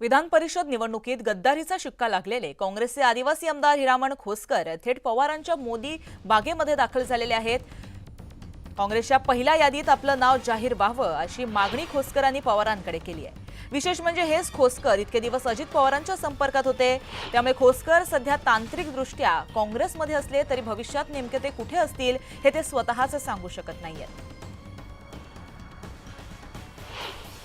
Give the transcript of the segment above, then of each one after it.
विधान परिषद निवडणुकीत गद्दारीचा शिक्का लागलेले काँग्रेसचे आदिवासी आमदार हिरामण खोसकर थेट पवारांच्या मोदी बागेमध्ये दाखल झालेले आहेत। काँग्रेसच्या पहिल्या यादीत आपलं नाव जाहीर व्हावं अशी मागणी खोसकरांनी पवारांकडे केली आहे। विशेष म्हणजे हेच खोसकर इतके दिवस अजित पवारांच्या संपर्कात होते, त्यामुळे खोसकर सध्या तांत्रिकदृष्ट्या काँग्रेसमध्ये असले तरी भविष्यात नेमके ते कुठे असतील हे ते स्वतःच सांगू शकत नाहीयेत।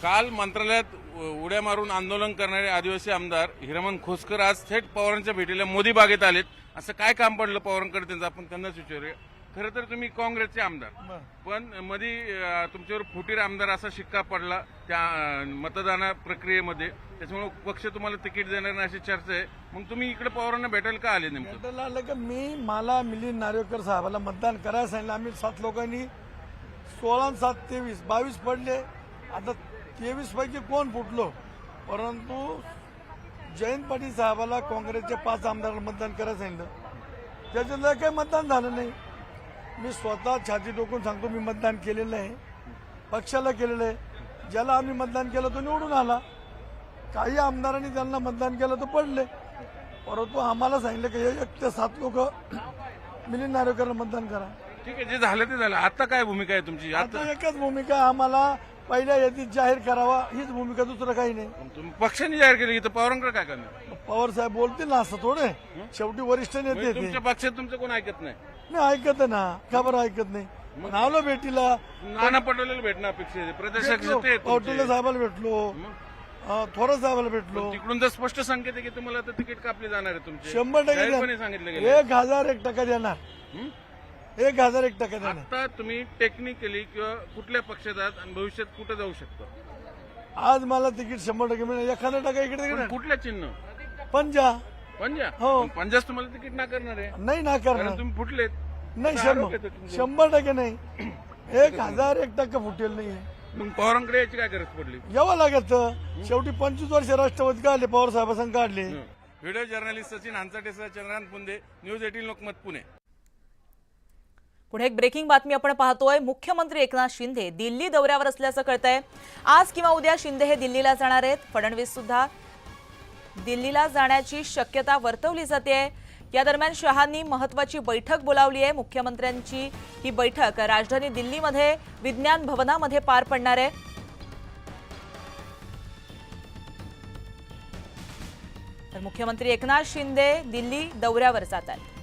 काल मंत्रालयात उड्या मारून आंदोलन करणारे आदिवासी आमदार हिरामण खोसकर आज थेट पवारांच्या भेटीला मोदी बागेत आलेत। असं काय काम पडलं पवारांकडे त्यांचं, आपण त्यांनाच विचारूया। खरं तर तुम्ही काँग्रेसचे आमदार, पण मध्ये तुमच्यावर फुटीर आमदार असा शिक्का पडला त्या मतदान प्रक्रियेमध्ये, त्याच्यामुळे पक्ष तुम्हाला तिकीट देणार नाही अशी चर्चा आहे। मग तुम्ही इकडे पवारांना भेटायला का आले नेमकं? भेटायला आलं का मला मिलिंद नार्वेकर साहेबाला मतदान करायला सांगितलं। आम्ही 7 लोकांनी 16 7 23 22 पडले। आता 23 पैकी कोण फुटलो, परंतु जयंत पाटील साहेबाला काँग्रेसच्या 5 आमदारांना मतदान करायला सांगितलं। त्याच्यानंतर काही मतदान झालं नाही। मी स्वतः छाती टोकून सांगतो, मी मतदान केलेलं आहे, पक्षाला केलेलं आहे। ज्याला आम्ही मतदान केलं तो निवडून आला, काही आमदारांनी त्यांना मतदान केलं तर पडले, परंतु आम्हाला सांगितलं की 1 ते 7 लोक मिलिंद नार्वेकरला मतदान करा। ठीक आहे, जे झालं ते झालं। आता काय भूमिका आहे तुमची? आता एकच भूमिका, आम्हाला पहिल्या यादीत जाहीर करावा हीच भूमिका, दुसरं काही नाही। तुम्ही पक्षाने जाहीर केली तर पवारांकडे काय करणार? पवार साहेब बोलतील ना असं थोडे, शेवटी वरिष्ठ नेते म्हणजे ते। तुमच्या पक्षात तुमचं कोण ऐकत नाही? नाही ऐकत ना, का बरं ऐकत नाही? मग आलो भेटीला, नाना पटोलेला भेटणं अपेक्षित आहे, प्रदेशाध्यक्ष ते आहेत तुमचे। पटोले साहेबाला भेटलो, थोरात साहेबाला भेटलो। तिकडून तर स्पष्ट संकेत आहे की तुम्हाला तर तिकीट कापले जाणार आहे तुमचे, 100% जाहीरपणे सांगितलं गेलं। 1001% देणार, 1001% देणार। आता तुम्ही टेक्निकली किंवा कुठल्या पक्षात आहात आणि भविष्यात कुठे जाऊ शकता? आज मला तिकीट 100% मिळणार, 1% इकडे पण तिकडे कुठल्या चिन्ह? पंजा पंजा? हो. पण पंजाच तुम्हाला तिकीट ना करणार आहे, नाही ना कारण करणार, तुम्ही फुटलेत। नाही असा आरोप येतो तुमच्यावर। 100% नाही, 1001% फुटेल नाही। मग पवारांकडे याची काय गरज पडली? यावं लागत, शेवटी 25 वर्ष राष्ट्रवादी काढले, पवार साहेबांनी काढले। व्हिडिओ जर्नलिस्ट सचिन हांचाटेसह चंद्रकांत पुंदे, न्यूज 18 लोकमत, पुणे। पुढे एक ब्रेकिंग बातमी आपण पाहतोय। मुख्यमंत्री एकनाथ शिंदे दिल्ली दौऱ्यावर असल्याचं कळतंय। आज किंवा उद्या शिंदे हे दिल्लीला जाणार आहेत। फडणवीस सुद्धा दिल्लीला जाण्याची शक्यता वर्तवली जाते। या दरम्यान शहांनी महत्त्वाची बैठक बोलावली आहे। मुख्यमंत्र्यांची ही बैठक राजधानी दिल्लीमध्ये विज्ञान भवनामध्ये पार पडणार आहे। तर मुख्यमंत्री एकनाथ शिंदे दिल्ली दौऱ्यावर जात आहेत।